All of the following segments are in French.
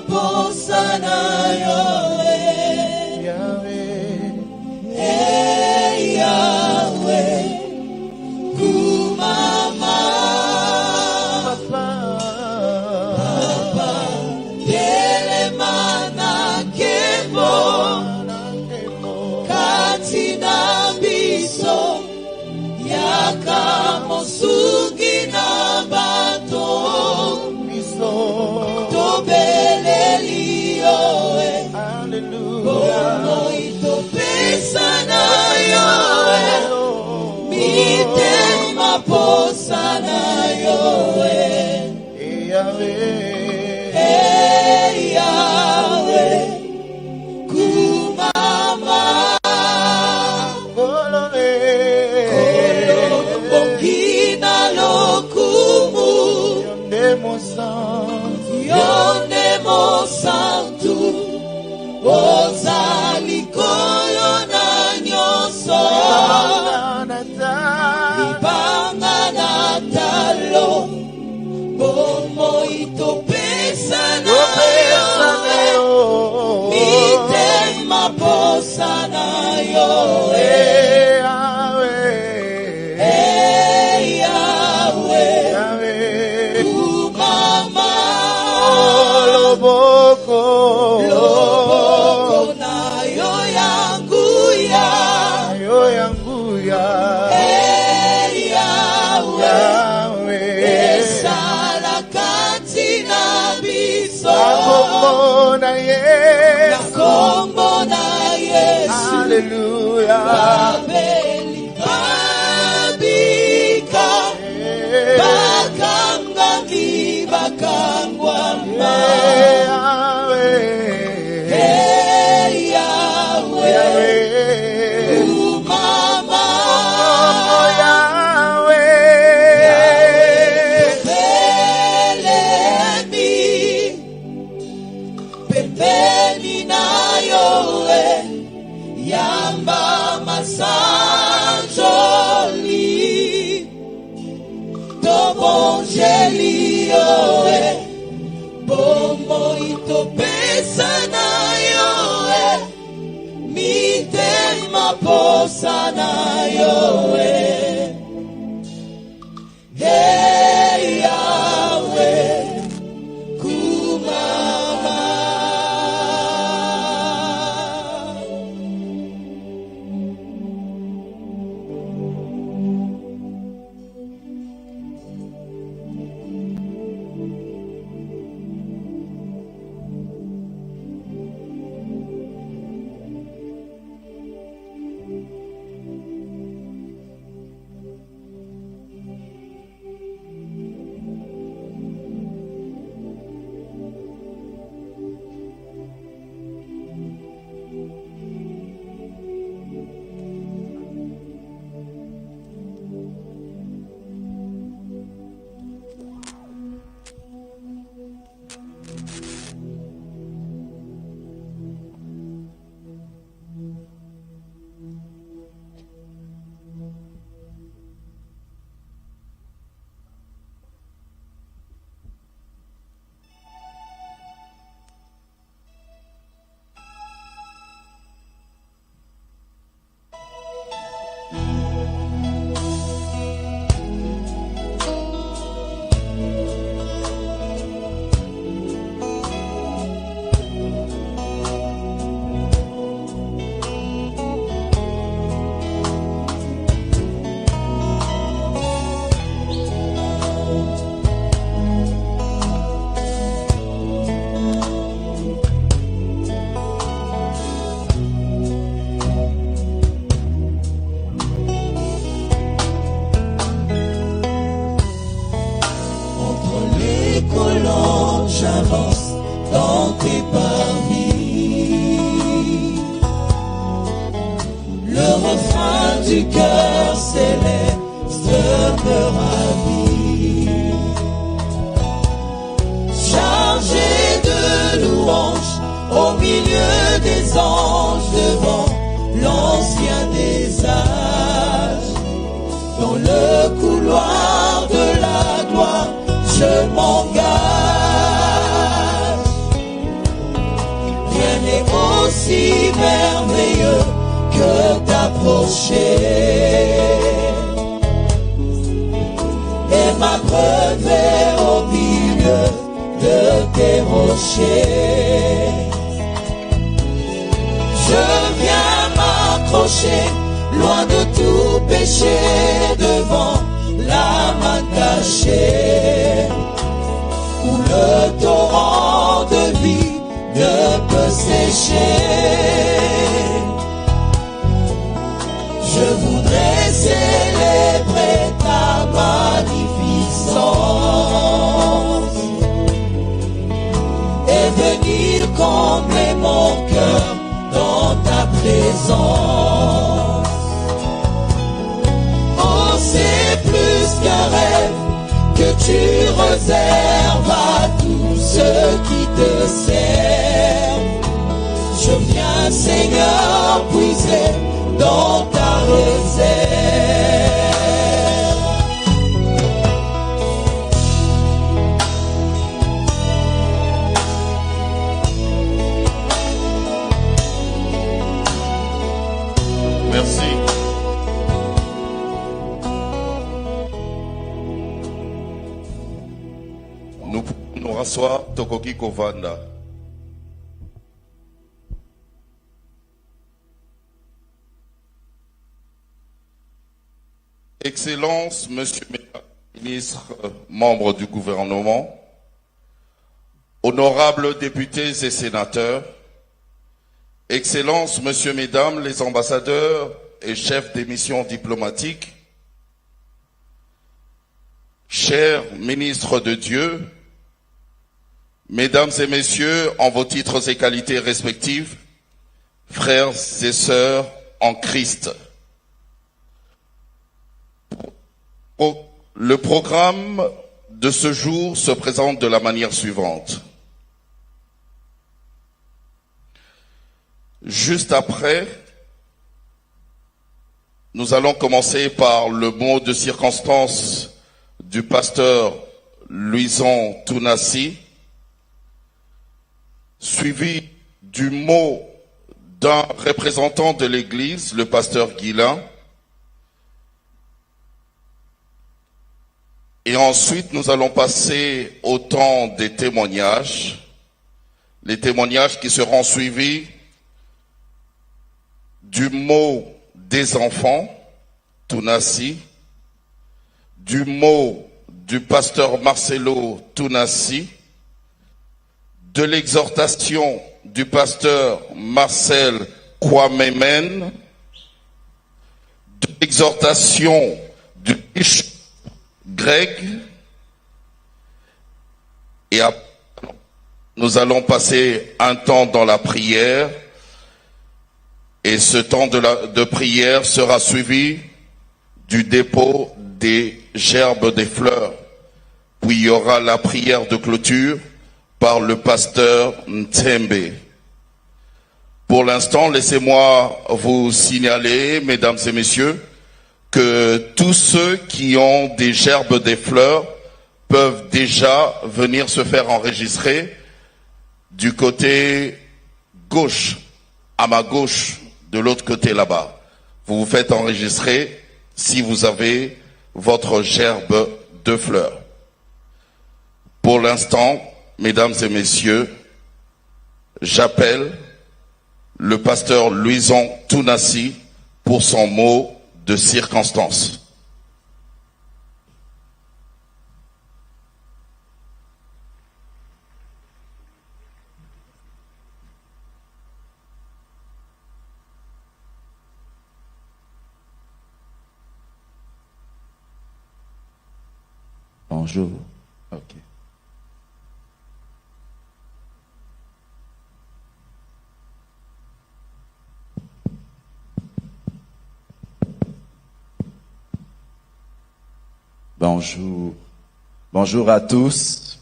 maposa nayo Yahweh kumama Papa Delemana Kebo Katina Biso Yakamosugi na bato Biso Tobelelio Hallelujah Bomoito pesa na yo Mite maposa na yo Yahweh kumama Kolobokina lokumu Yonemo santu Ozali koyo na nyoso Ibanga na talo Bomo ito pesa na yo Mite maposa na yo Yahweh kumama Loboko na yo yanguya Yahweh esala kati na biso Kombo na Yesu Hallelujah Babeli babika Bakamgangi bakangwama Yahweh umama Pelemi Pepeni na yowe Yamba masanjoli Tobonjeli yowe Bomo ito pesa na yowe Mite maposa na yowe Yahweh kumama J'avance dans tes parvis. Le refrain du cœur céleste me ravit. Chargé de louanges au milieu des anges devant l'ancien des âges. Dans le couloir de la gloire, je m'engage. si merveilleux que d'approcher et m'abreuver au milieu de tes rochers. Je viens m'accrocher loin de tout péché devant la main cachée où le torrent de vie ne peut sécher. Je voudrais célébrer ta magnificence et venir combler mon cœur dans ta présence. Oh, c'est plus qu'un rêve que tu réserves à tous ceux qui te servent. Je viens, Seigneur, puiser dans ta réserve. Merci. Nous pouvons nous rasseoir, Tokoki Kovanda. Excellences, Monsieur le ministre, membres du gouvernement, honorables députés et sénateurs, Excellences, Monsieur, Mesdames, les ambassadeurs et chefs des missions diplomatiques, chers ministres de Dieu, Mesdames et Messieurs, en vos titres et qualités respectifs, frères et sœurs en Christ. Le programme de ce jour se présente de la manière suivante. Juste après, nous allons commencer par le mot de circonstance du pasteur Louison Tounassi, suivi du mot d'un représentant de l'Église, le pasteur Guilain. Et ensuite, nous allons passer au temps des témoignages, les témoignages qui seront suivis du mot des enfants, Tounassi, du mot du pasteur Marcelo Tounassi, de l'exhortation du pasteur Marcel Kouamemen, de l'exhortation du bishop Greg, et après, nous allons passer un temps dans la prière, et ce temps de prière sera suivi du dépôt des gerbes des fleurs, puis il y aura la prière de clôture par le pasteur Ntembe. Pour l'instant, laissez-moi vous signaler, mesdames et messieurs, que tous ceux qui ont des gerbes des fleurs peuvent déjà venir se faire enregistrer du côté gauche, à ma gauche, de l'autre côté là-bas. Vous vous faites enregistrer si vous avez votre gerbe de fleurs. Pour l'instant, mesdames et messieurs, j'appelle le pasteur Louison Tounassi pour son mot de circonstance. Bonjour. Ok. Bonjour. Bonjour à tous.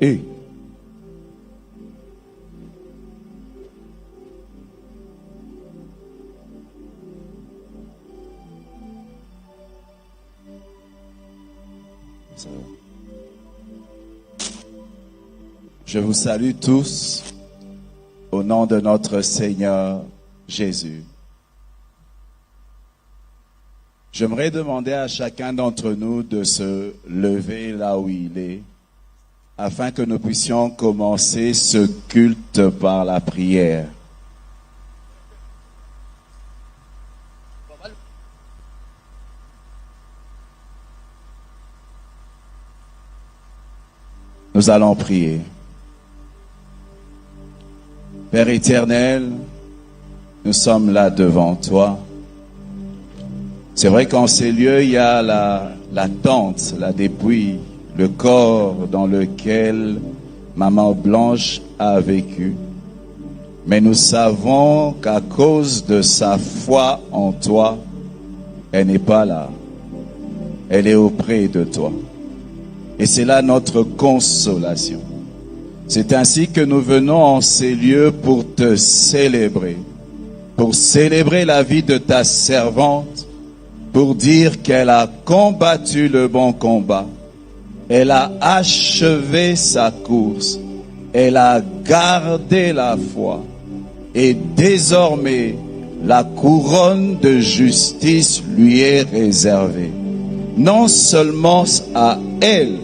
Et je vous salue tous au nom de notre Seigneur Jésus. J'aimerais demander à chacun d'entre nous de se lever là où il est, afin que nous puissions commencer ce culte par la prière. Nous allons prier. Père éternel, nous sommes là devant toi. C'est vrai qu'en ces lieux, il y a la tente, la dépouille, le corps dans lequel Maman Blanche a vécu. Mais nous savons qu'à cause de sa foi en toi, elle n'est pas là. Elle est auprès de toi. Et c'est là notre consolation. C'est ainsi que nous venons en ces lieux pour te célébrer, pour célébrer la vie de ta servante, pour dire qu'elle a combattu le bon combat, elle a achevé sa course, elle a gardé la foi, et désormais la couronne de justice lui est réservée, non seulement à elle,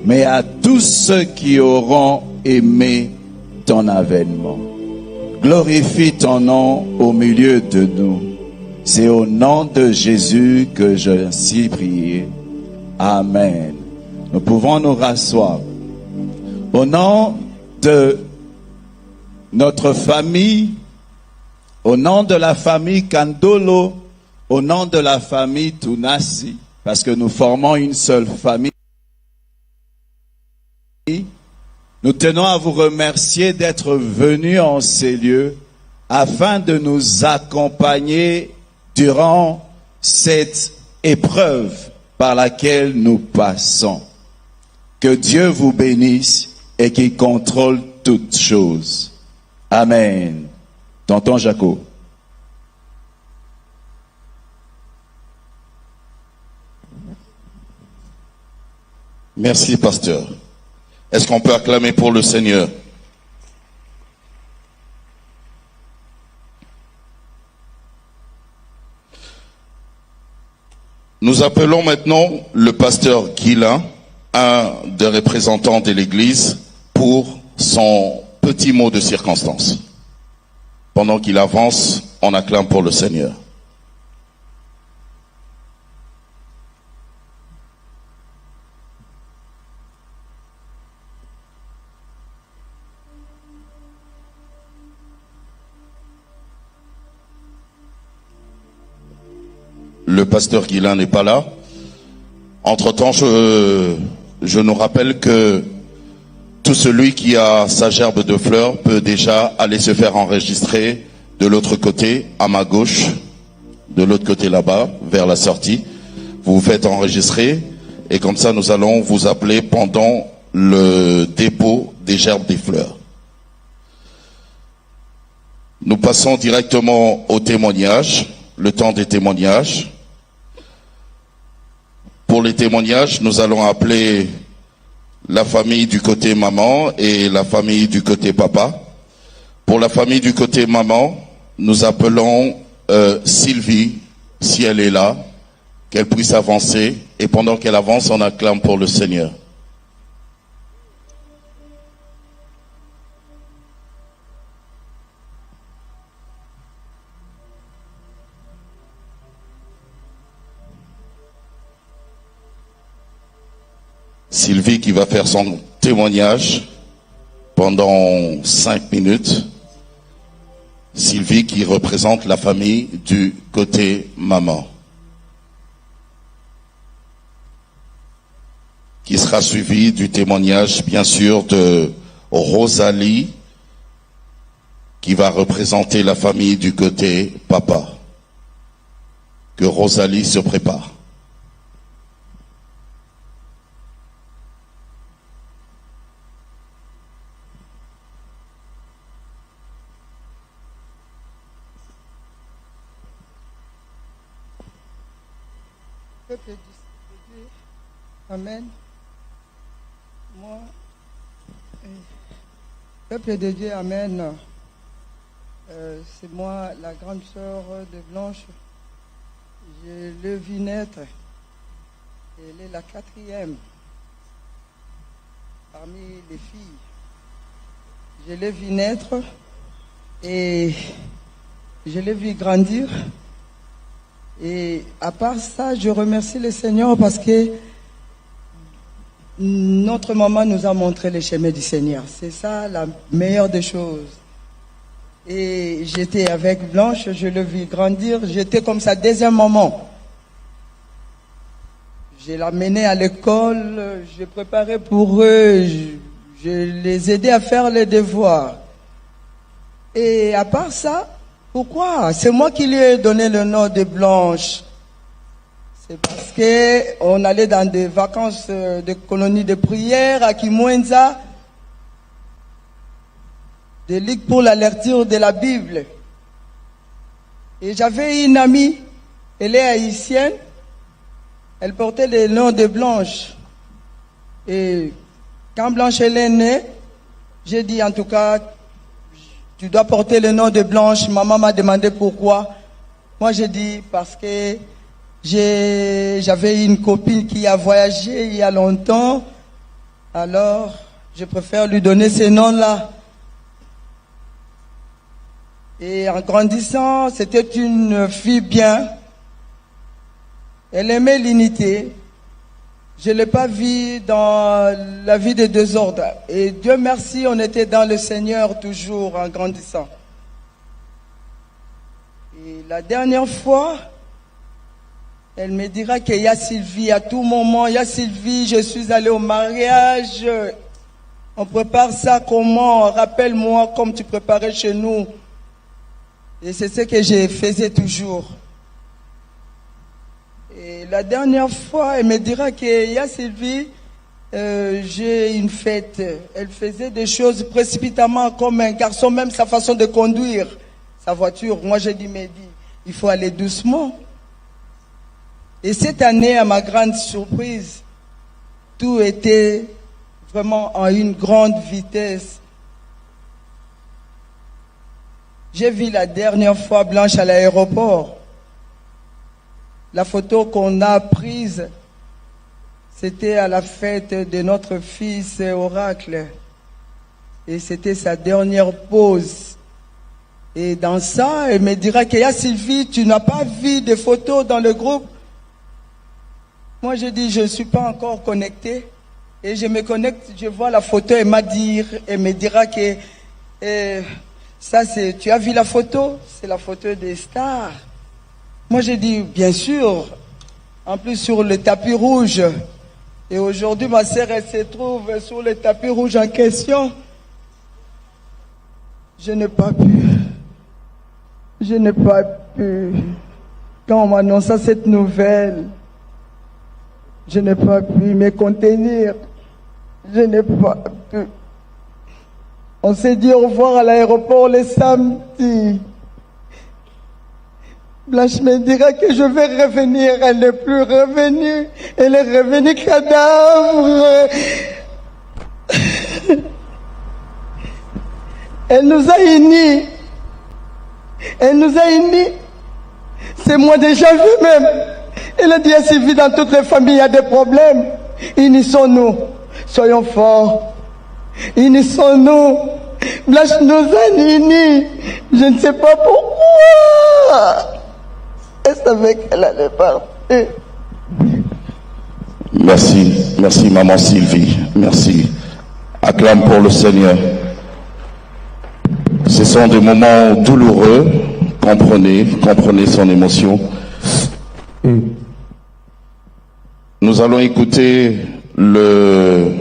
mais à tous ceux qui auront aimé ton avènement. Glorifie ton nom au milieu de nous. C'est au nom de Jésus que je suis prié. Amen. Nous pouvons nous rasseoir. Au nom de notre famille, au nom de la famille Kandolo, au nom de la famille Tunasi, parce que nous formons une seule famille, nous tenons à vous remercier d'être venus en ces lieux afin de nous accompagner durant cette épreuve par laquelle nous passons. Que Dieu vous bénisse et qu'il contrôle toutes choses. Amen. Tonton Jaco. Merci, pasteur. Est-ce qu'on peut acclamer pour le Seigneur? Nous appelons maintenant le pasteur Guilain, un des représentants de l'Église, pour son petit mot de circonstance. Pendant qu'il avance, on acclame pour le Seigneur. Le pasteur Guilain n'est pas là. Entre-temps, je nous rappelle que tout celui qui a sa gerbe de fleurs peut déjà aller se faire enregistrer de l'autre côté, à ma gauche, de l'autre côté là-bas, vers la sortie. Vous vous faites enregistrer et comme ça, nous allons vous appeler pendant le dépôt des gerbes des fleurs. Nous passons directement au témoignage, le temps des témoignages. Pour les témoignages, nous allons appeler la famille du côté maman et la famille du côté papa. Pour la famille du côté maman, nous appelons Sylvie, si elle est là, qu'elle puisse avancer. Et pendant qu'elle avance, on acclame pour le Seigneur. Sylvie qui va faire son témoignage pendant 5 minutes. Sylvie qui représente la famille du côté maman. Qui sera suivi du témoignage bien sûr de Rosalie qui va représenter la famille du côté papa. Que Rosalie se prépare. Peuple de Dieu, Amen. Moi, peuple de Dieu, Amen. C'est moi, la grande sœur de Blanche. Je l'ai vu naître. Elle est la 4e parmi les filles. Je l'ai vu naître et je l'ai vu grandir. Et à part ça, je remercie le Seigneur parce que notre maman nous a montré les chemins du Seigneur. C'est ça la meilleure des choses. Et j'étais avec Blanche, je l'ai vu grandir. J'étais comme sa deuxième maman. Je l'amenais à l'école, je préparais pour eux, je les aidais à faire les devoirs. Et à part ça, pourquoi? C'est moi qui lui ai donné le nom de Blanche. C'est parce que on allait dans des vacances de colonies de prière à Kimwenza, des ligues pour la lecture de la Bible. Et j'avais une amie, elle est haïtienne, elle portait le nom de Blanche. Et quand Blanche elle est née, j'ai dit en tout cas, tu dois porter le nom de Blanche. Maman m'a demandé pourquoi. Moi j'ai dit parce que j'avais une copine qui a voyagé il y a longtemps. Alors je préfère lui donner ce nom-là. Et en grandissant, c'était une fille bien. Elle aimait l'unité. Je ne l'ai pas vue dans la vie de désordre. Et Dieu merci, on était dans le Seigneur toujours en grandissant. Et la dernière fois, elle me dira qu'il y a Sylvie à tout moment. Il y a Sylvie, je suis allée au mariage. On prépare ça comment? Rappelle-moi comme tu préparais chez nous. Et c'est ce que je faisais toujours. Et la dernière fois, elle me dira qu'il y a Sylvie, j'ai une fête. Elle faisait des choses précipitamment comme un garçon, même sa façon de conduire sa voiture. Moi, j'ai dit, mais il faut aller doucement. Et cette année, à ma grande surprise, tout était vraiment en une grande vitesse. J'ai vu la dernière fois Blanche à l'aéroport. La photo qu'on a prise, c'était à la fête de notre fils Oracle. Et c'était sa dernière pause. Et dans ça, elle me dira qu'il y a Sylvie, tu n'as pas vu de photos dans le groupe? Moi, je dis, je ne suis pas encore connecté. Et je me connecte, je vois la photo, elle me dira que ça, tu as vu la photo? C'est la photo des stars. Moi, j'ai dit, bien sûr, en plus sur le tapis rouge. Et aujourd'hui, ma sœur, elle se trouve sur le tapis rouge en question. Je n'ai pas pu. Quand on m'annonça cette nouvelle, je n'ai pas pu me contenir. Je n'ai pas pu. On s'est dit au revoir à l'aéroport le samedi. Blanche me dira que je vais revenir. Elle n'est plus revenue. Elle est revenue cadavre. Elle nous a unis. C'est moi déjà vu même. Elle a dit à Sylvie, dans toutes les familles, il y a des problèmes. Unissons-nous. Soyons forts. Unissons-nous. Blanche nous a unis. Je ne sais pas pourquoi. Elle savait qu'elle allait partir. Merci maman Sylvie, merci. Acclame pour le Seigneur. Ce sont des moments douloureux, comprenez son émotion. Nous allons écouter le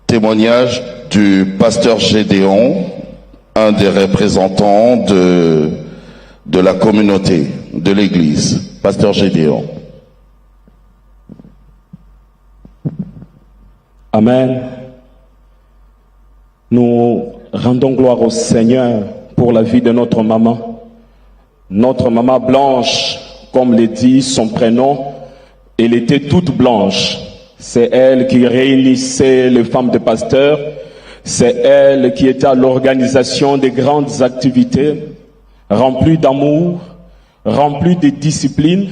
témoignage du pasteur Gédéon, un des représentants de la communauté, de l'église. Pasteur Gédéon. Amen. Nous rendons gloire au Seigneur pour la vie de notre maman. Notre maman Blanche, comme le dit son prénom, Elle était toute blanche. C'est elle qui réunissait les femmes de pasteurs. C'est elle qui était à l'organisation des grandes activités, remplie d'amour, remplie de discipline.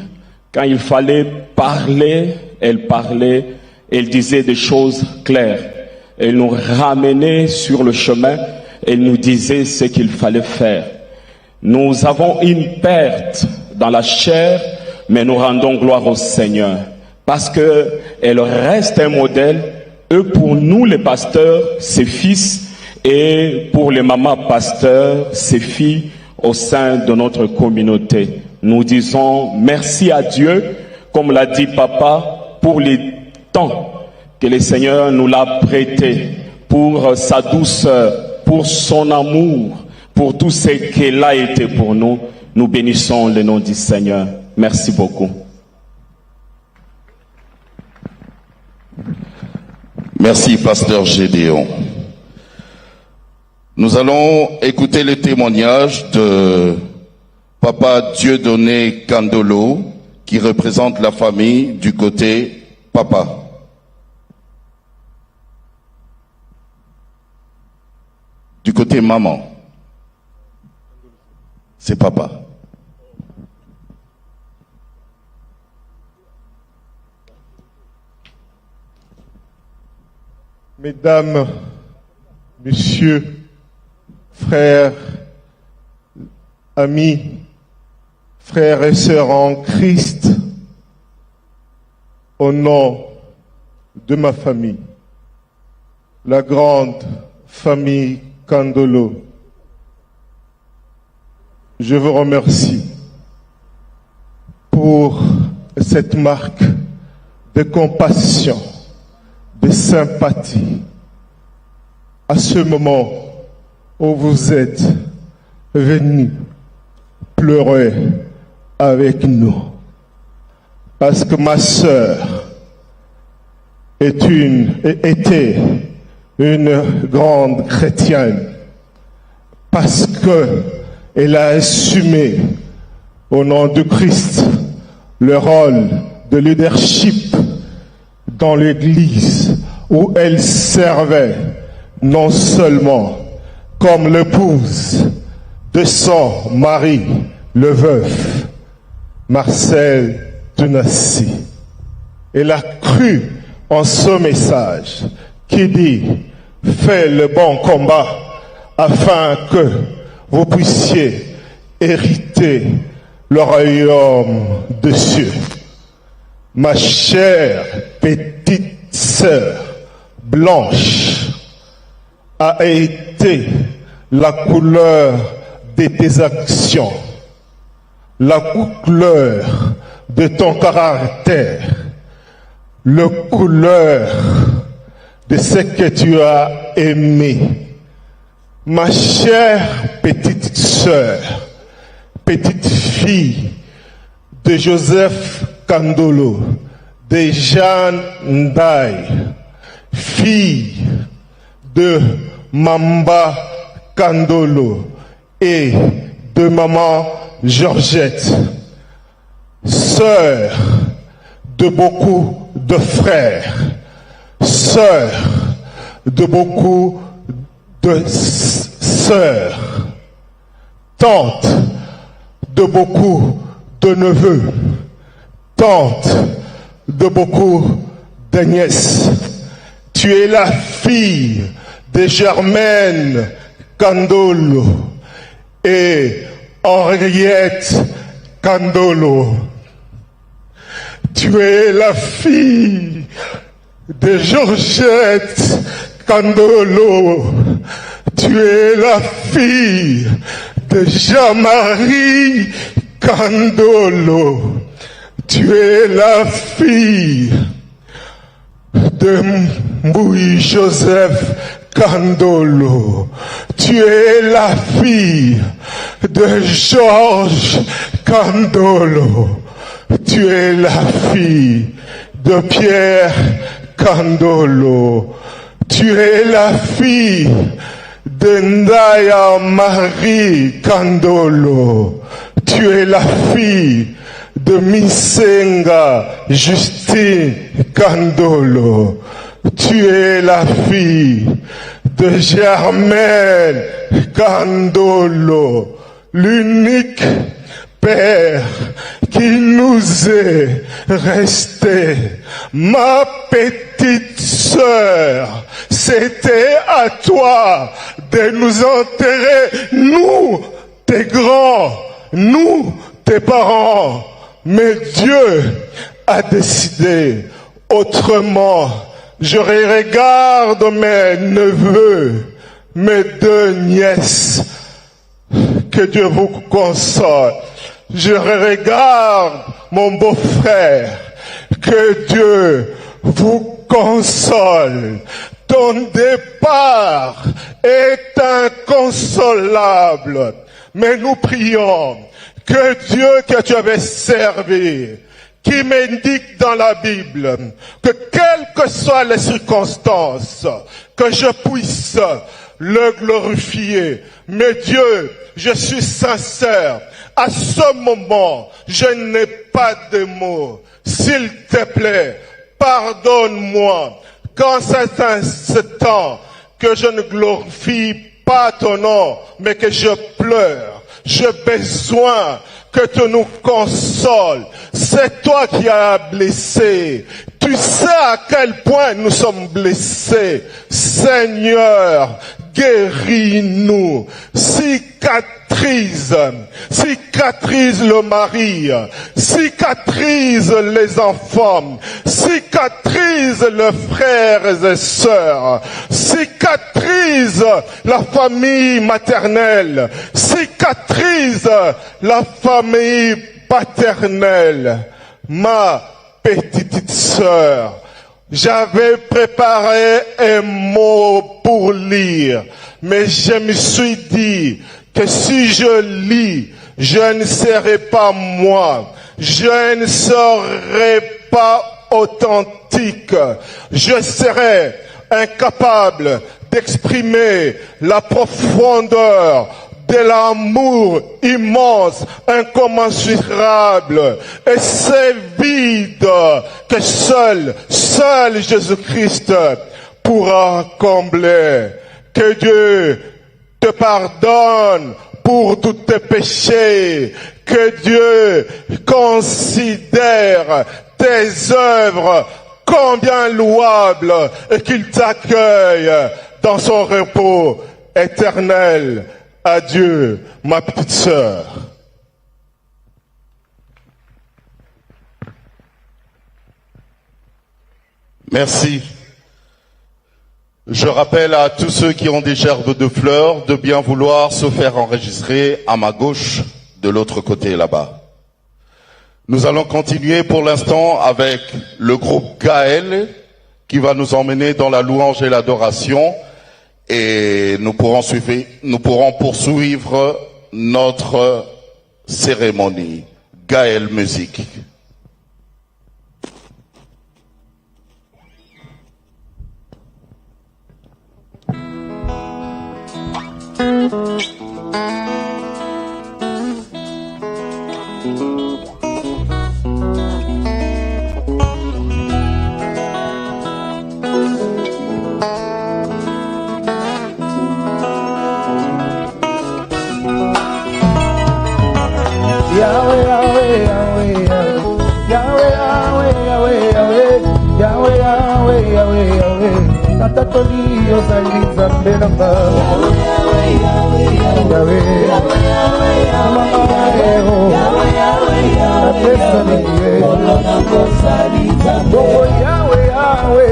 Quand il fallait parler, elle disait des choses claires. Elle nous ramenait sur le chemin, elle nous disait ce qu'il fallait faire. Nous avons une perte dans la chair, mais nous rendons gloire au Seigneur. Parce que elle reste un modèle, et pour nous les pasteurs, ses fils, et pour les mamans pasteurs, ses filles au sein de notre communauté. Nous disons merci à Dieu, comme l'a dit Papa, pour les temps que le Seigneur nous l'a prêté, pour sa douceur, pour son amour, pour tout ce qu'elle a été pour nous. Nous bénissons le nom du Seigneur. Merci beaucoup. Merci, pasteur Gédéon. Nous allons écouter le témoignage de Papa Dieudonné Kandolo, qui représente la famille du côté papa. Du côté maman, c'est papa. Mesdames, Messieurs, frères, amis, frères et sœurs en Christ, au nom de ma famille, la grande famille Kandolo, je vous remercie pour cette marque de compassion, de sympathie, à ce moment où vous êtes venus pleurer avec nous. Parce que ma sœur était une grande chrétienne. Parce que elle a assumé au nom de Christ le rôle de leadership dans l'église où elle servait non seulement comme l'épouse de son mari, le veuf, Marcel Tunassi. Elle a cru en ce message qui dit « Fais le bon combat afin que vous puissiez hériter le royaume des cieux. » Ma chère petite sœur blanche a été la couleur de tes actions, la couleur de ton caractère, la couleur de ce que tu as aimé. Ma chère petite sœur, petite fille de Joseph Kandolo, de Jeanne Ndaye, fille de Mamba Kandolo et de maman Georgette, sœur de beaucoup de frères, sœur de beaucoup de sœurs, tante de beaucoup de neveux, tante de beaucoup de nièces. Tu es la fille de Germaine Kandolo et Henriette Kandolo. Tu es la fille de Georgette Kandolo. Tu es la fille de Jean-Marie Kandolo. Tu es la fille de Mbouy Joseph Kandolo. Tu es la fille de Georges Kandolo. Tu es la fille de Pierre Kandolo. Tu es la fille de Ndaya Marie Kandolo. Tu es la fille de Misenga Justine Kandolo. Tu es la fille de Germaine Kandolo, l'unique père qui nous est resté. Ma petite sœur, c'était à toi de nous enterrer, nous, tes grands, nous, tes parents. Mais Dieu a décidé autrement. Je regarde mes neveux, mes 2 nièces. Que Dieu vous console. Je regarde mon beau-frère. Que Dieu vous console. Ton départ est inconsolable. Mais nous prions que Dieu que tu avais servi, qui m'indique dans la Bible que quelles que soient les circonstances, que je puisse le glorifier. Mais Dieu, je suis sincère. À ce moment, je n'ai pas de mots. S'il te plaît, pardonne-moi. Quand c'est un temps que je ne glorifie pas ton nom, mais que je pleure, j'ai besoin que tu nous consoles. C'est toi qui as blessé. Tu sais à quel point nous sommes blessés. Seigneur, guéris-nous. Cicatrise le mari, cicatrise les enfants, cicatrise les frères et sœurs, cicatrise la famille maternelle, cicatrise la famille paternelle. Ma petite sœur, j'avais préparé un mot pour lire, mais je me suis dit que si je lis, je ne serai pas moi, je ne serai pas authentique, je serai incapable d'exprimer la profondeur de l'amour immense, incommensurable, et c'est vide que seul Jésus-Christ pourra combler. Que Dieu te pardonne pour tous tes péchés, que Dieu considère tes œuvres combien louables et qu'il t'accueille dans son repos éternel. Adieu, ma petite sœur. Merci. Je rappelle à tous ceux qui ont des gerbes de fleurs de bien vouloir se faire enregistrer à ma gauche, de l'autre côté là-bas. Nous allons continuer pour l'instant avec le groupe Gaël qui va nous emmener dans la louange et l'adoration. Et nous pourrons poursuivre notre cérémonie. Gaël Musique.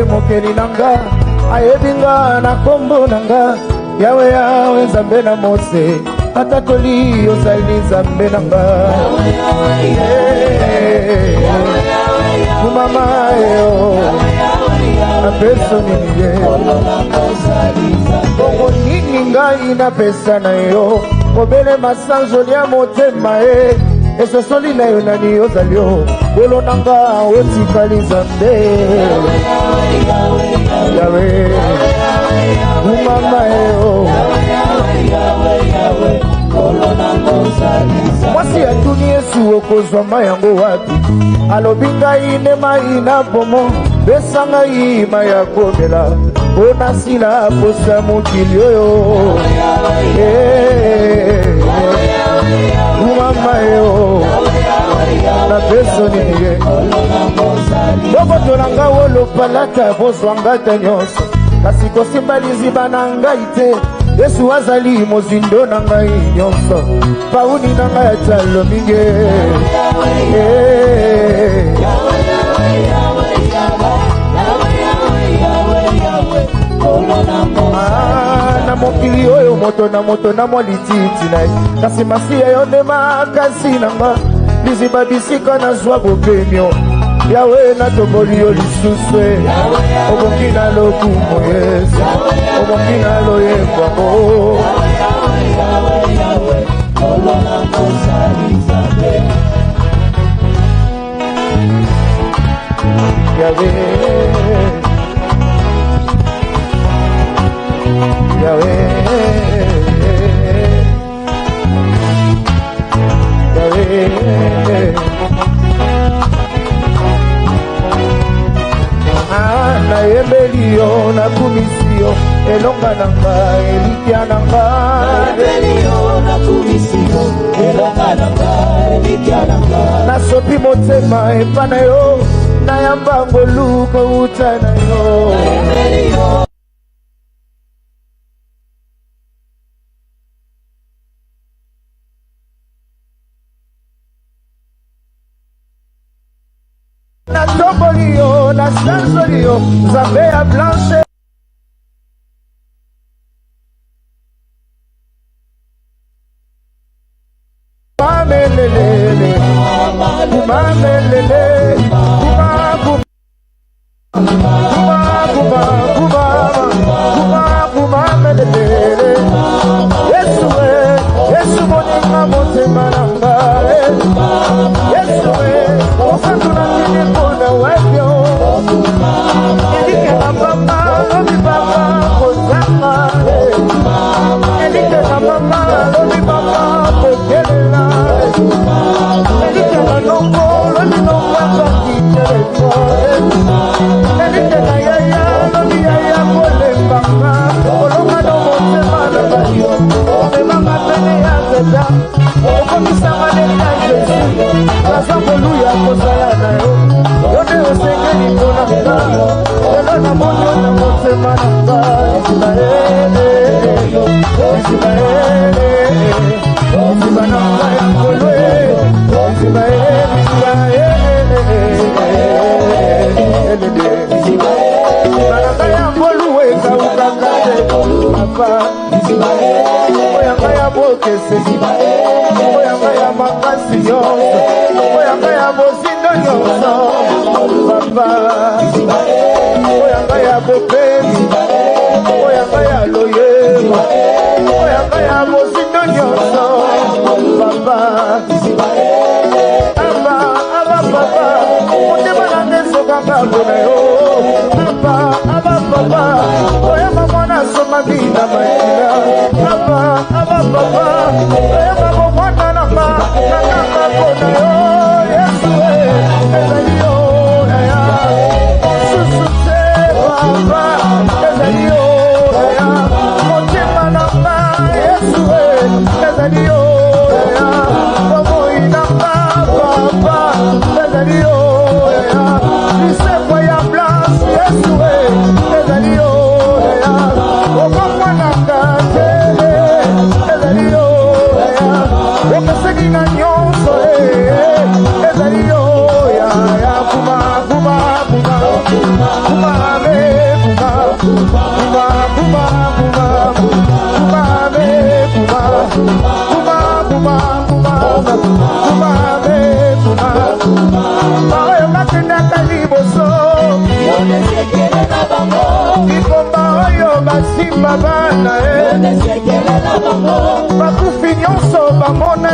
Mokeli nanga ayebinga na kombo nanga yawe yawe nzambe na mose atakoli ozali nzambe nanga mama yo apeso nini bongo nini ngai napesa na yo kobele masanjoli ya motema esosoli na yo nani ozali yo bolo nanga otikali nzambe yawe mama yo mwasi masi atuni Yesu okozwa mayango wapi alobi ngai nde mai na bomo pesa ngai mai ya komela mpo nasila posa mokili oyo mama yo na peso nini ye bokotolanga wolopalata bozwanga ta nyonso kasi kosimba liziba na ngai te Yesu azali mozindo na ngai nyonso pauni na ngai atalo mingi na mokili oyo moto na mwa lititi na ye kasi masi ya yo nde makasi na nga liziba bisika nazwa bopemio Yawe natoboli yo lisusu obongi na lokumu Yesu obongi na loyembwango Yawe Yawe Yawe na yembeli yo na kumisi yo elonga na ngai elikia na ngai nasopi motema epa na yo nayamba ngolu kouta na yo na toboli yo na sanzoli yo Nzambe ya blanche mamelelele mamelele mamelelele Yesu moninga motema na ngai Yesu osantu na kini mpona webyo elike na mama lobi baba kozanga elike na mama lobi baba kokelela elike na nongo lobi nongwaka kiteleko elike na yaya lobi yaya kolembanga kolonga no motema na bayo omemanga pene ya zeta okomisanga leta Jesu naza koluya kozala na yo yo nde osengeli mpona nga lelo na mono na motema na nga Isimaele Isiba na nga ya kolwe Isimaele ya koluwe kaukaka papa oyanga ya bokese oyanga ya makasi nyonso oyanga ya bosindo nyonso papa oyanga ya bopemi oyanga ya loyeba oyanga ya bosindo nyonso papa papa motema na nde sokanga mpona yo papa oyamba mwana soma bina makila papa oyamba bomwana nanga nakanga mpona yo Yesu ezali yo naya susu te papa ezali yo naya motema nanga Yesu ezali yo naya bomoi nanga papa ezali yo naya lisekwa ya blanche Yesu ezali yo naya okomwananga te ezali yo naya okeseki na nyonso ezali yo ya kuma oyokatendaka liboso likomba oyo basimba bana bakufi nyonso bamona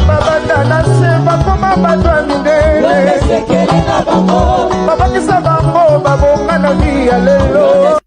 babanda na se bakoma bato ya mindele babakisa bango babonga na vi ya lelo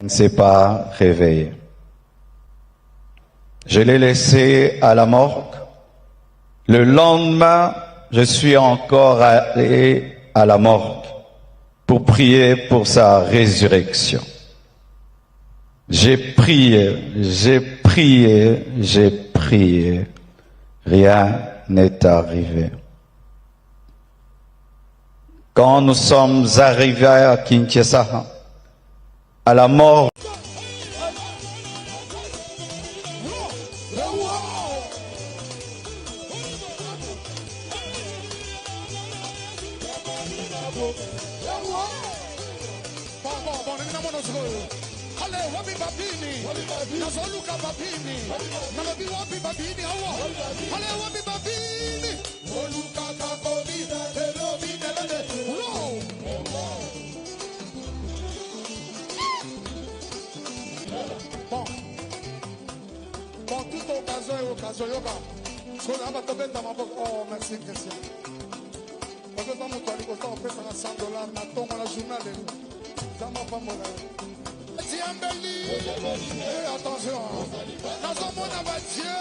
ne s'est pas réveillé. Je l'ai laissé à la morgue. Le lendemain, je suis encore allé à la morgue pour prier pour sa résurrection. J'ai prié, j'ai prié, j'ai prié. Rien n'est arrivé. Quand nous sommes arrivés à Kinshasa, à la mort, Oh, merci Christian. Parce que dans mon toit, on fait ça à $100, mais attends, on a journal. Dans ma femme, tiens, Béli. Attention. Dans son monde, on va Dieu.